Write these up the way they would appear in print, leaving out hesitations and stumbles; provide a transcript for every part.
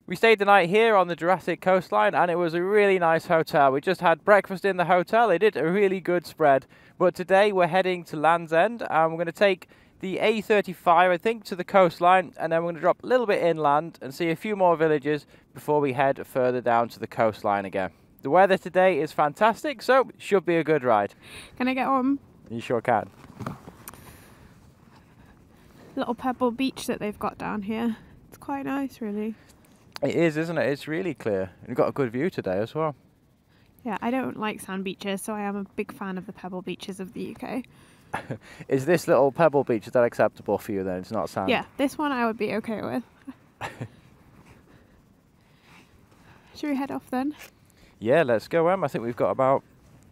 We stayed the night here on the Jurassic coastline and it was a really nice hotel. We just had breakfast in the hotel. They did a really good spread. But today we're heading to Land's End and we're going to take the A35, I think, to the coastline, and then we're going to drop a little bit inland and see a few more villages before we head further down to the coastline again. The weather today is fantastic, so it should be a good ride. Can I get on? You sure can. Little pebble beach that they've got down here. It's quite nice, really. It is, isn't it? It's really clear. We've got a good view today as well. Yeah, I don't like sand beaches, so I am a big fan of the pebble beaches of the UK. Is this little pebble beach, is that acceptable for you then? It's not sand? Yeah, this one I would be okay with. Should we head off then? Yeah, let's go, Em. I think we've got about,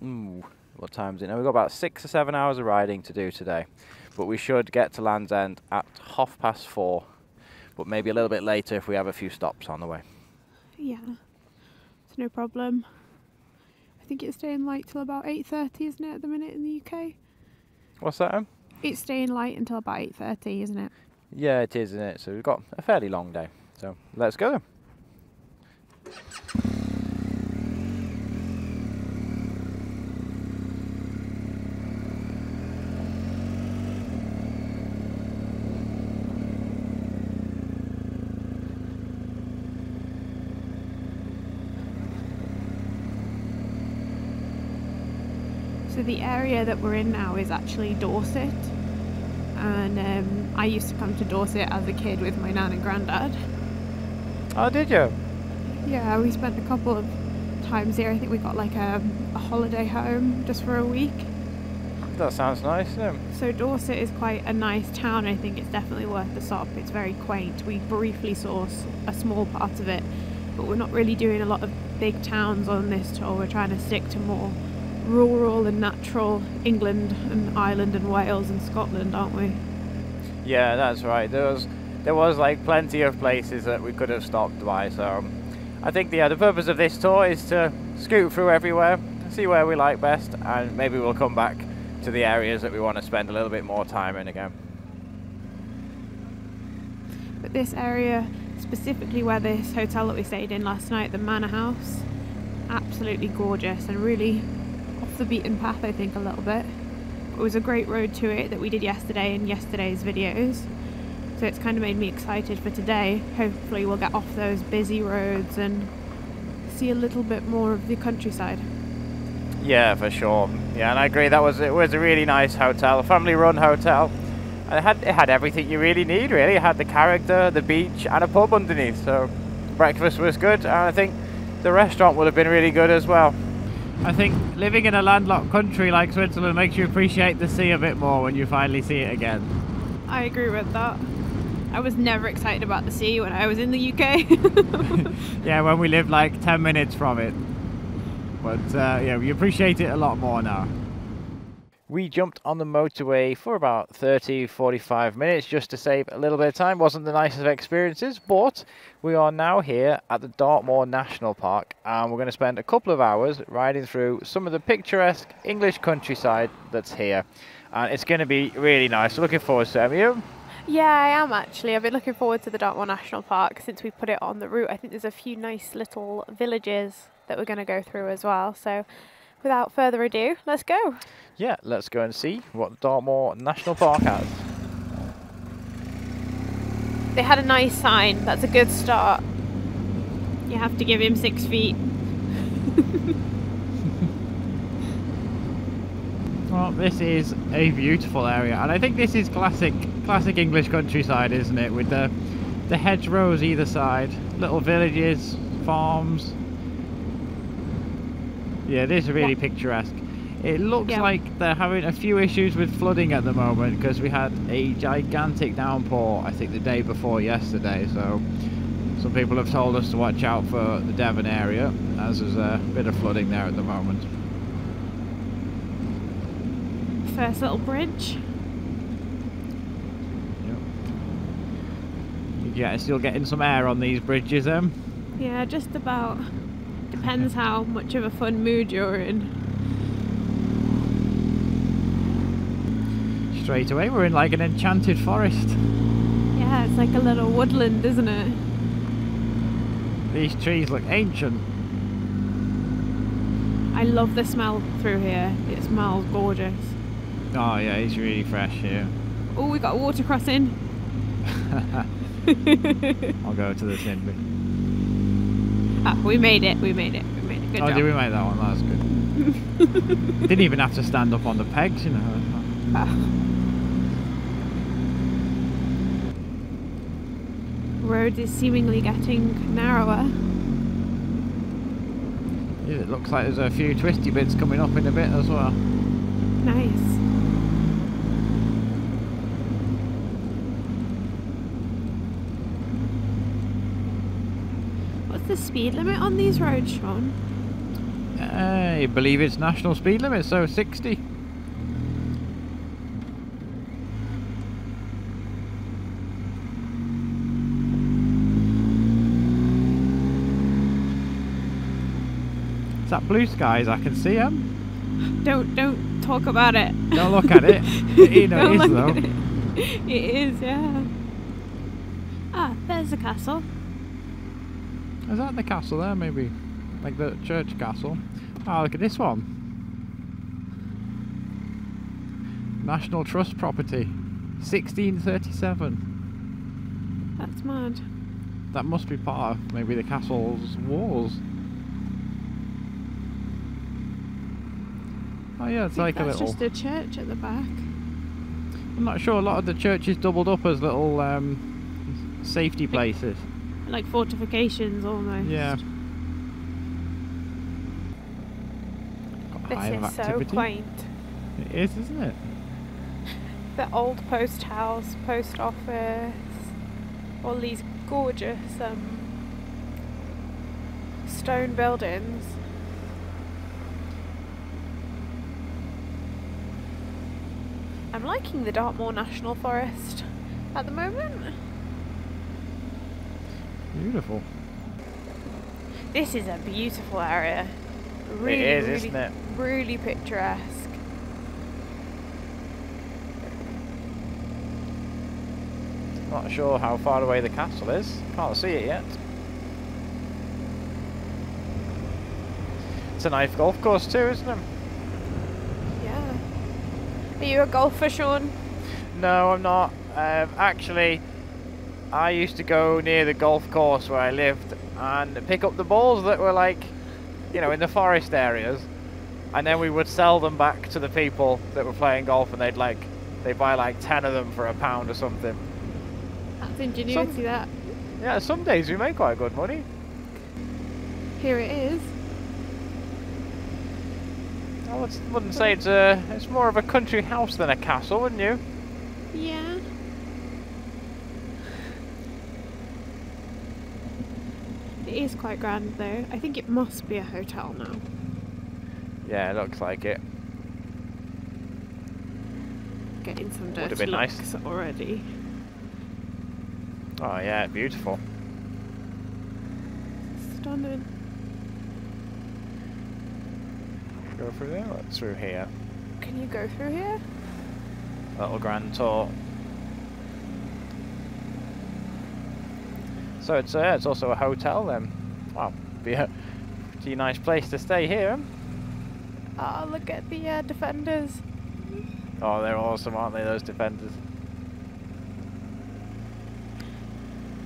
what time is it now? We've got about 6 or 7 hours of riding to do today. But we should get to Land's End at 4:30, but maybe a little bit later if we have a few stops on the way. Yeah, it's no problem. I think it's staying light till about 8:30, isn't it, at the minute in the UK? What's that, Em? It's staying light until about 8:30, isn't it? Yeah, it is, isn't it? So we've got a fairly long day. So let's go then. So the area that we're in now is actually Dorset, and I used to come to Dorset as a kid with my nan and granddad. Oh, did you? Yeah, we spent a couple of times here. I think we got like a holiday home just for a week. That sounds nice, isn't it? So Dorset is quite a nice town. I think it's definitely worth the stop. It's very quaint. We briefly saw a small part of it, but we're not really doing a lot of big towns on this tour. We're trying to stick to more rural and natural England and Ireland and Wales and Scotland, aren't we? Yeah, that's right. There was like plenty of places that we could have stopped by. So I think the purpose of this tour is to scoot through everywhere, see where we like best, and maybe we'll come back to the areas that we want to spend a little bit more time in again. But this area, specifically where this hotel that we stayed in last night, the Manor House, absolutely gorgeous and really off the beaten path, I think, a little bit. It was a great road to it that we did yesterday in yesterday's videos, so it's kind of made me excited for today. Hopefully we'll get off those busy roads and see a little bit more of the countryside. Yeah, for sure. Yeah, and I agree. It was a really nice hotel, a family-run hotel. And it had everything you really need. Really, it had the character, the beach, and a pub underneath. So breakfast was good, and I think the restaurant would have been really good as well. I think living in a landlocked country like Switzerland makes you appreciate the sea a bit more when you finally see it again. I agree with that. I was never excited about the sea when I was in the UK. Yeah, when we lived like 10 minutes from it. But yeah, we appreciate it a lot more now. We jumped on the motorway for about 30-45 minutes just to save a little bit of time. Wasn't the nicest of experiences, but we are now here at the Dartmoor National Park, and we're going to spend a couple of hours riding through some of the picturesque English countryside that's here. And it's going to be really nice. Looking forward to it. Are you? Yeah, I am actually. I've been looking forward to the Dartmoor National Park since we put it on the route. I think there's a few nice little villages that we're going to go through as well. So without further ado, let's go. Yeah, let's go and see what Dartmoor National Park has. They had a nice sign. That's a good start. You have to give him 6 feet. Well, this is a beautiful area, and I think this is classic English countryside, isn't it? With the hedgerows either side, little villages, farms. Yeah, it is really picturesque. It looks like they're having a few issues with flooding at the moment because we had a gigantic downpour, I think, the day before yesterday. So some people have told us to watch out for the Devon area, as there's a bit of flooding there at the moment. First little bridge. Yep. Yeah, still getting some air on these bridges, Yeah, just about. Depends how much of a fun mood you're in. Straight away, we're in like an enchanted forest. Yeah, it's like a little woodland, isn't it? These trees look ancient. I love the smell through here. It smells gorgeous. Oh yeah, it's really fresh here. Oh, we got a water crossing. I'll go to the tin bin. Ah, we made it. We made it. We made it. Good Oh, job. did we make that one? That's good. Didn't even have to stand up on the pegs, you know. Ah. Road is seemingly getting narrower. Yeah, it looks like there's a few twisty bits coming up in a bit as well. Nice. What's the speed limit on these roads, Sean? I believe it's national speed limit, so 60. It's that blue skies, I can see them. Don't talk about it. Don't look at it. You know it is though. It is, yeah. Ah, there's the castle. Is that the castle there, maybe? Like the church castle? Oh, look at this one. National Trust property. 1637. That's mad. That must be part of maybe the castle's walls. Oh yeah, it's like a That's little... just a church at the back. I'm not sure, a lot of the churches doubled up as little safety places. Like fortifications almost. Yeah. This is so quaint. It is, isn't it? The old post house, post office, all these gorgeous stone buildings. I'm liking the Dartmoor National Forest at the moment. Beautiful. This is a beautiful area. Really, it is, really, isn't it? really picturesque. Not sure how far away the castle is. Can't see it yet. It's a nice golf course too, isn't it? Yeah. Are you a golfer, Sean? No, I'm not. Actually, I used to go near the golf course where I lived and pick up the balls that were like, you know, in the forest areas, and then we would sell them back to the people that were playing golf, and they'd buy like 10 of them for £1 or something. That's ingenuity, that. Yeah, some days we make quite good money. Here it is. I wouldn't say it's more of a country house than a castle, wouldn't you? Yeah. It is quite grand though. I think it must be a hotel now. Yeah, it looks like it. Getting some Would have dirty been nice. looks already. Oh yeah, beautiful. Stunning. Go through there? Let's through here. Can you go through here? Little grand tour. So it's also a hotel then. Wow, be a pretty nice place to stay here. Oh, look at the defenders. Oh, they're awesome, aren't they, those defenders?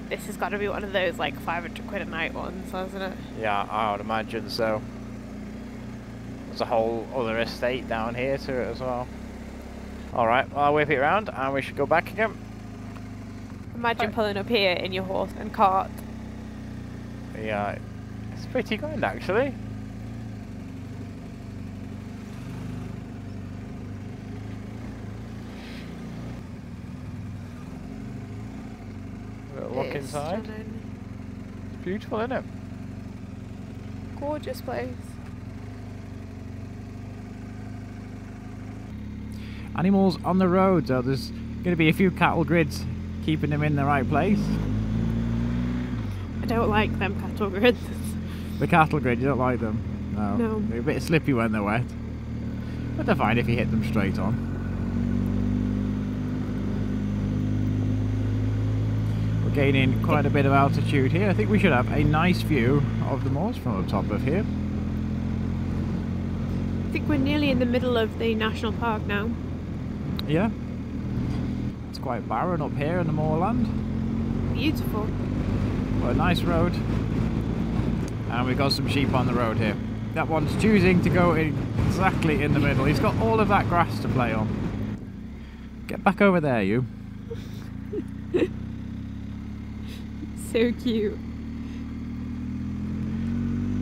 This has got to be one of those like 500 quid a night ones, hasn't it? Yeah, I would imagine so. There's a whole other estate down here to it as well. Alright, well, I'll whip it around and we should go back again. Imagine pulling up here in your horse and cart. Yeah, it's pretty grand actually. Look inside. Stunning. It's beautiful, isn't it? Gorgeous place. Animals on the road, so there's going to be a few cattle grids keeping them in the right place. I don't like them cattle grids. The cattle grid, you don't like them? No. No. They're a bit slippy when they're wet. But they're fine if you hit them straight on. We're gaining quite a bit of altitude here. I think we should have a nice view of the moors from the top of here. I think we're nearly in the middle of the national park now. Yeah. It's quite barren up here in the moorland. Beautiful. But a nice road. And we've got some sheep on the road here. That one's choosing to go exactly in the middle. He's got all of that grass to play on. Get back over there, you. So cute.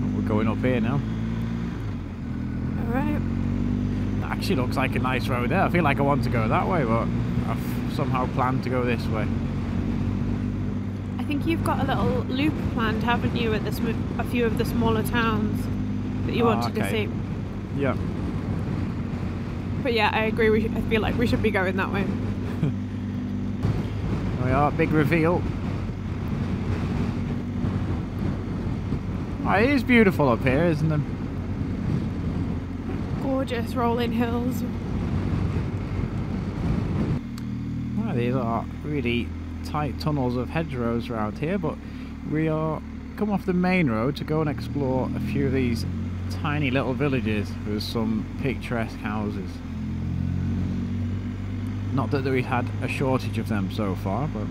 Oh, we're going up here now. Alright. That actually looks like a nice road there. I feel like I want to go that way, but I've somehow planned to go this way. I think you've got a little loop planned, haven't you, at a few of the smaller towns that you wanted to see. Yeah. But yeah, I agree. I feel like we should be going that way. There we are, big reveal. Oh, it is beautiful up here, isn't it? Gorgeous rolling hills. Well, these are really tight tunnels of hedgerows around here, but we are come off the main road to go and explore a few of these tiny little villages with some picturesque houses. Not that we've had a shortage of them so far, but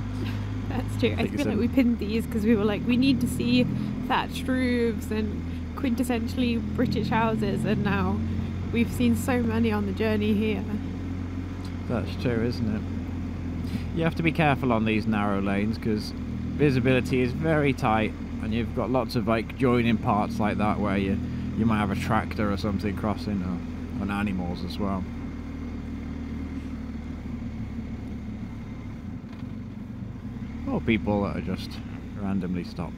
that's true. I feel like we pinned these because we were like, we need to see thatched roofs and quintessentially British houses, and now we've seen so many on the journey here. That's true, isn't it? You have to be careful on these narrow lanes because visibility is very tight, and you've got lots of like joining parts like that where you might have a tractor or something crossing, or and animals as well. Or people that are just randomly stopped.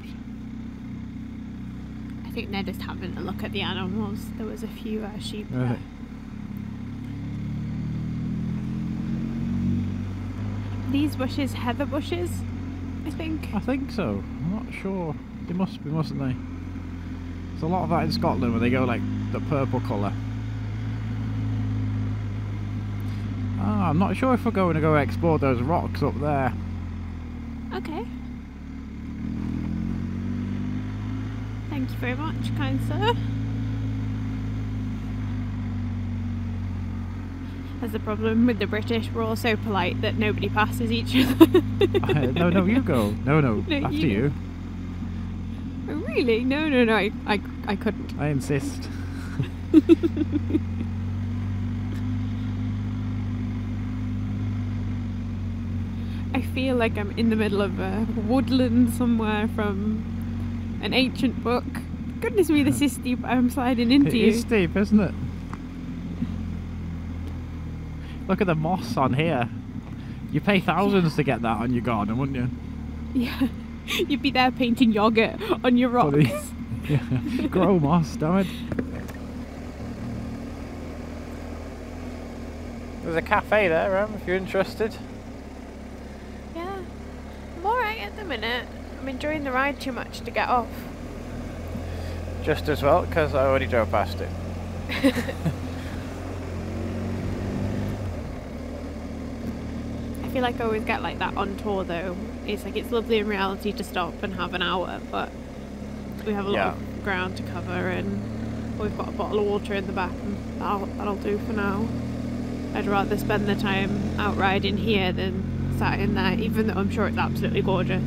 I think they're just having a look at the animals. There was a few sheep there. Right. These bushes, heather bushes, I think. I think so. I'm not sure. They must be, mustn't they? There's a lot of that in Scotland where they go like the purple colour. Ah, I'm not sure if we're going to go explore those rocks up there. Okay. Thank you very much, kind sir. There's a problem with the British. We're all so polite that nobody passes each other. No, you go. No, after you. Oh, really? No. I couldn't. I insist. I feel like I'm in the middle of a woodland somewhere from an ancient book. Goodness me, this is steep. I'm sliding into you. It is steep, isn't it? Look at the moss on here. You pay thousands to get that on your garden, wouldn't you? Yeah. You'd be there painting yogurt on your rocks. Yeah. Grow moss, damn it. There's a cafe there, if you're interested. Yeah. I'm alright at the minute. I'm enjoying the ride too much to get off. Just as well, because I already drove past it. I feel like I always get like that on tour though. It's like it's lovely in reality to stop and have an hour, but we have a lot of ground to cover, and we've got a bottle of water in the back, and that'll do for now. I'd rather spend the time out riding here than sat in there, even though I'm sure it's absolutely gorgeous.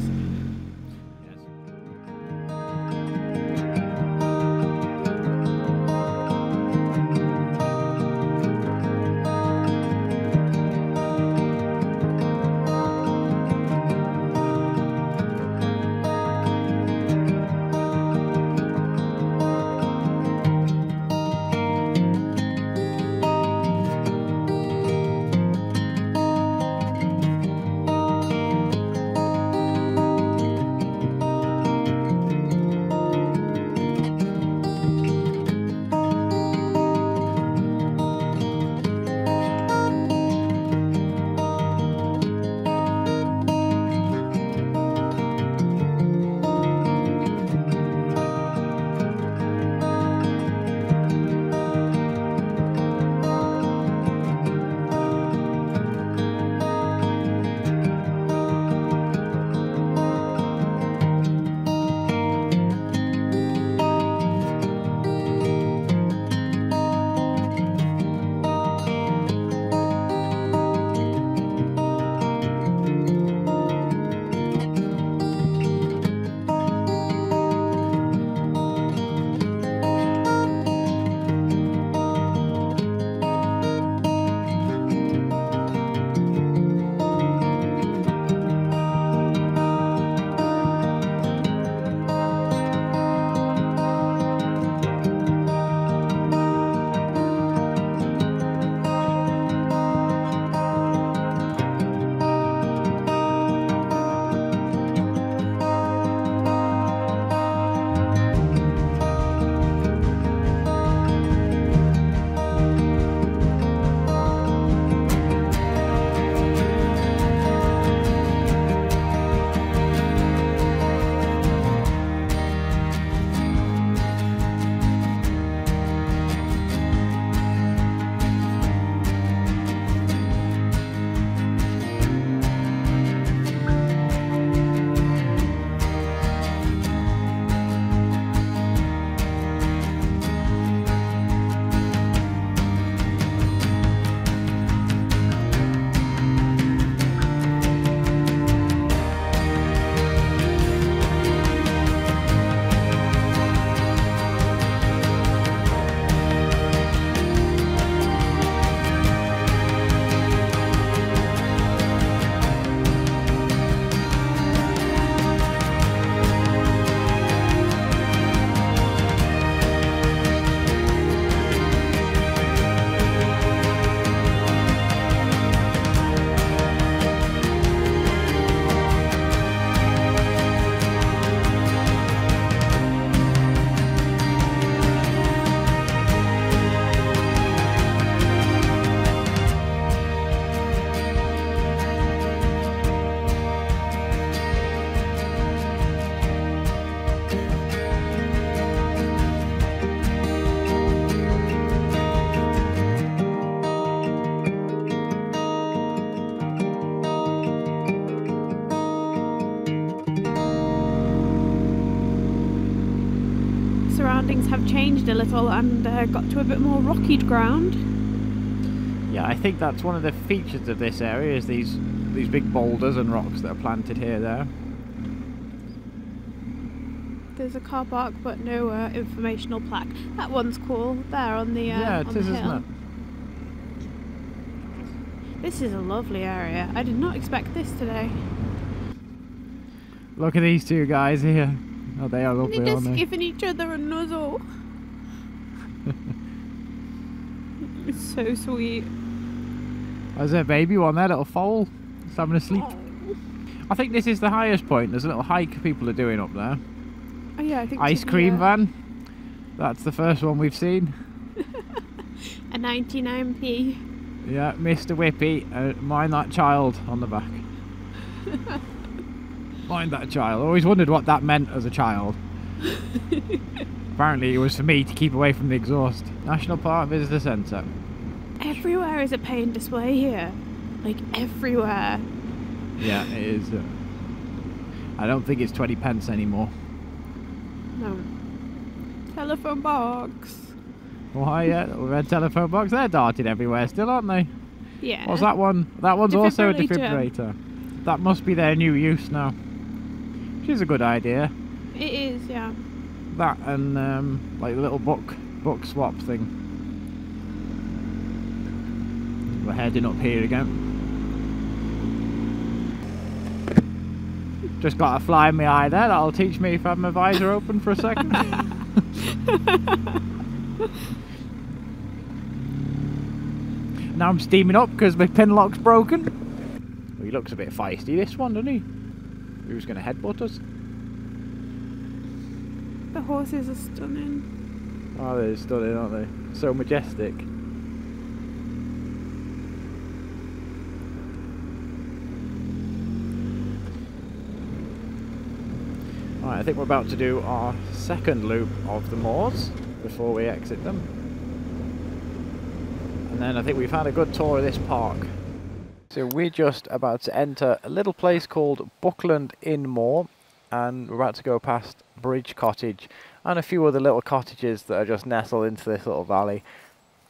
surroundings have changed a little and got to a bit more rocky ground. Yeah, I think that's one of the features of this area, is these big boulders and rocks that are planted here there. There's a car park but no informational plaque. That one's cool, there on the yeah, it on is, the isn't hill. it? This is a lovely area. I did not expect this today. Look at these two guys here. Oh, they are lovely, They're aren't just they? giving each other a nuzzle. It's so sweet. There's a baby one there, little foal. It's having a sleep. Oh. I think this is the highest point. There's a little hike people are doing up there. Oh yeah, I think Ice cream van. That's the first one we've seen. a 99p. Yeah, Mr. Whippy, mind that child on the back. Mind that child. I always wondered what that meant as a child. Apparently it was for me to keep away from the exhaust. National Park Visitor Centre. Everywhere is a paying display here. Like everywhere. Yeah, it is. I don't think it's 20 pence anymore. No. Telephone box. Why, yeah, little red telephone box. They're darted everywhere still, aren't they? Yeah. What's that one? That one's also a Defibrillator. defibrillator. That must be their new use now. Which is a good idea. It is, yeah. That and like a little book swap thing. We're heading up here again. Just got a fly in my eye there. That'll teach me if I have my visor open for a second. Now I'm steaming up because my pin lock's broken. Oh, he looks a bit feisty, this one, doesn't he? Who's going to headbutt us? The horses are stunning. Oh, they're stunning, aren't they? So majestic. Right, I think we're about to do our second loop of the moors before we exit them. And then I think we've had a good tour of this park. So we're just about to enter a little place called Buckland Inn Moor, and we're about to go past Bridge Cottage and a few other little cottages that are just nestled into this little valley.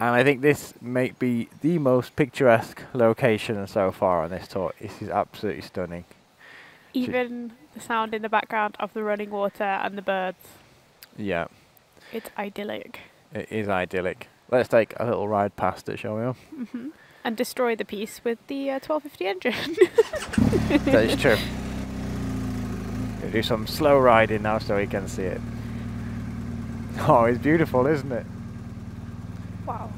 And I think this may be the most picturesque location so far on this tour. This is absolutely stunning. Even the sound in the background of the running water and the birds. Yeah. It's idyllic. It is idyllic. Let's take a little ride past it, shall we? Mm-hmm. And destroy the piece with the 1250 engine. That is true. We'll do some slow riding now so we can see it. Oh, it's beautiful, isn't it? Wow.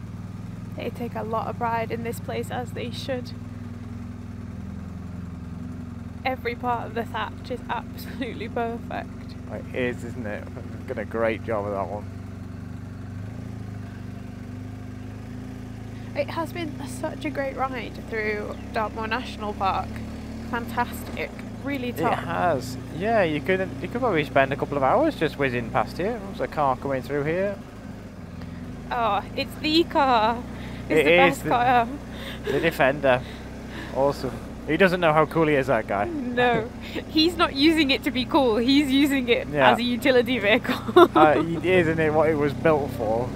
They take a lot of pride in this place, as they should. Every part of the thatch is absolutely perfect. It is, isn't it? I've done a great job of that one. It has been such a great ride through Dartmoor National Park. Fantastic. Really top. It has. Yeah, you could probably spend a couple of hours just whizzing past here. There's a car coming through here. Oh, it's the car. It's It the is best car. The Defender. Awesome. He doesn't know how cool he is, that guy. No, he's not using it to be cool. He's using it as a utility vehicle. He isn't it what it was built for?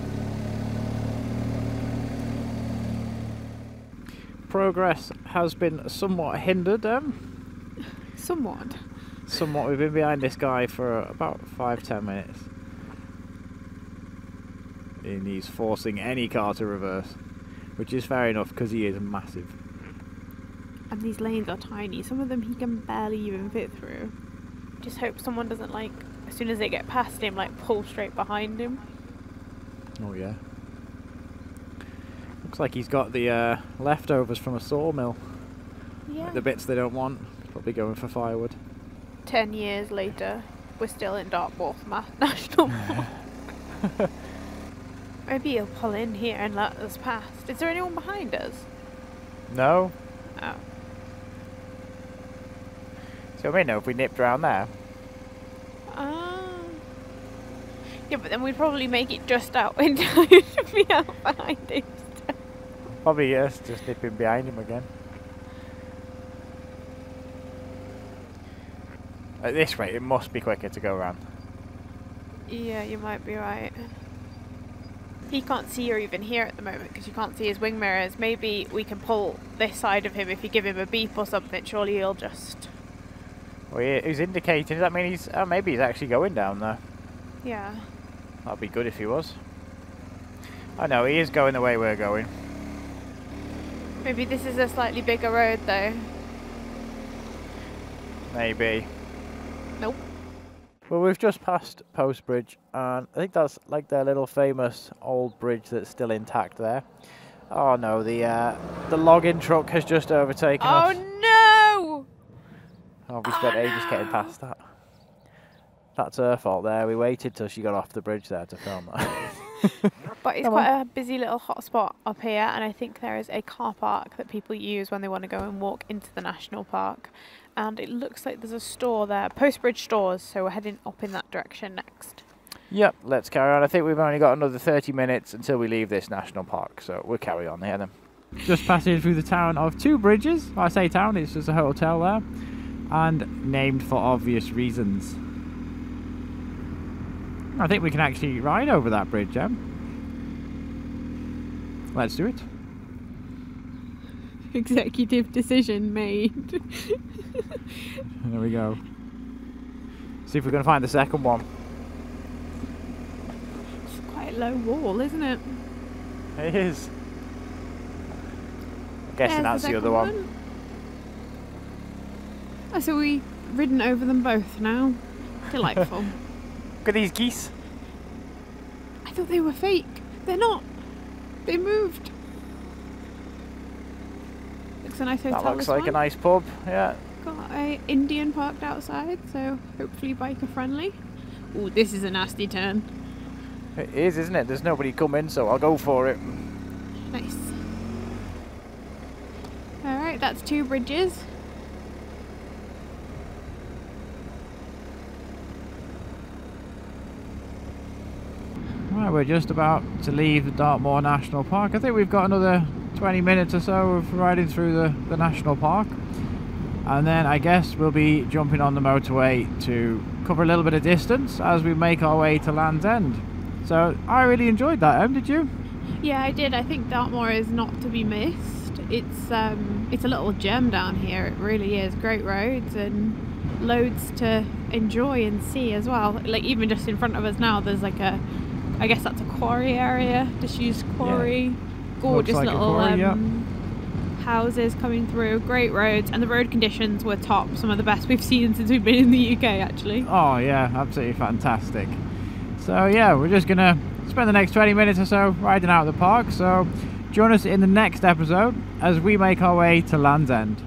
Progress has been somewhat hindered. Somewhat. Somewhat. We've been behind this guy for about 5-10 minutes. And he's forcing any car to reverse, which is fair enough because he is massive. And these lanes are tiny. Some of them he can barely even fit through. Just hope someone doesn't, like, as soon as they get past him, like, pull straight behind him. Oh yeah. Looks like he's got the leftovers from a sawmill. Yeah. The bits they don't want. Probably going for firewood. 10 years later, we're still in Dartmoor National Park. Maybe he'll pull in here and let us past. Is there anyone behind us? No. Oh. So we know if we nipped around there. Yeah, but then we'd probably make it just out in time to be out behind him. Probably yes, just nipping behind him again. At this rate, it must be quicker to go around. Yeah, you might be right. He can't see or even hear at the moment because you can't see his wing mirrors. Maybe we can pull this side of him if you give him a beep or something. Surely he'll just... Well, he's indicating. Does that mean he's... Oh, maybe he's actually going down there. Yeah. That'd be good if he was. I know, he is going the way we're going. Maybe this is a slightly bigger road though. Maybe. Nope. Well, we've just passed Post Bridge, and I think that's like their little famous old bridge that's still intact there. Oh no, the logging truck has just overtaken us. Oh no! Oh, we spent ages getting past that. That's her fault there. We waited till she got off the bridge there to film that. But it's quite a busy little hotspot up here, and I think there is a car park that people use when they want to go and walk into the national park. And it looks like there's a store there, Post Bridge stores, so we're heading up in that direction next. Yep, let's carry on. I think we've only got another 30 minutes until we leave this national park, so we'll carry on here then. Just passing through the town of Two Bridges. Well, I say town, it's just a hotel there, and named for obvious reasons. I think we can actually ride over that bridge, Em. Let's do it. Executive decision made. There we go. See if we're going to find the second one. It's quite a low wall, isn't it? It is. I'm guessing that's the other one. Oh, so we've ridden over them both now. Delightful. Look at these geese. I thought they were fake. They're not. They moved. Looks a nice hotel. That looks like a nice pub, yeah. Got a Indian parked outside, so hopefully biker friendly. Ooh, this is a nasty turn. It is, isn't it? There's nobody coming, so I'll go for it. Nice. Alright, that's Two Bridges. Right, we're just about to leave the Dartmoor National Park. I think we've got another 20 minutes or so of riding through the national park. And then I guess we'll be jumping on the motorway to cover a little bit of distance as we make our way to Land's End. So I really enjoyed that, Em, did you? Yeah, I did. I think Dartmoor is not to be missed. It's a little gem down here. It really is. Great roads and loads to enjoy and see as well. Like even just in front of us now, there's like a, I guess that's a quarry area, disused quarry. Yeah. Gorgeous like little quarry, houses coming through, great roads, and the road conditions were top, some of the best we've seen since we've been in the UK actually. Oh yeah, absolutely fantastic. So yeah, we're just gonna spend the next 20 minutes or so riding out of the park, so join us in the next episode as we make our way to Land's End.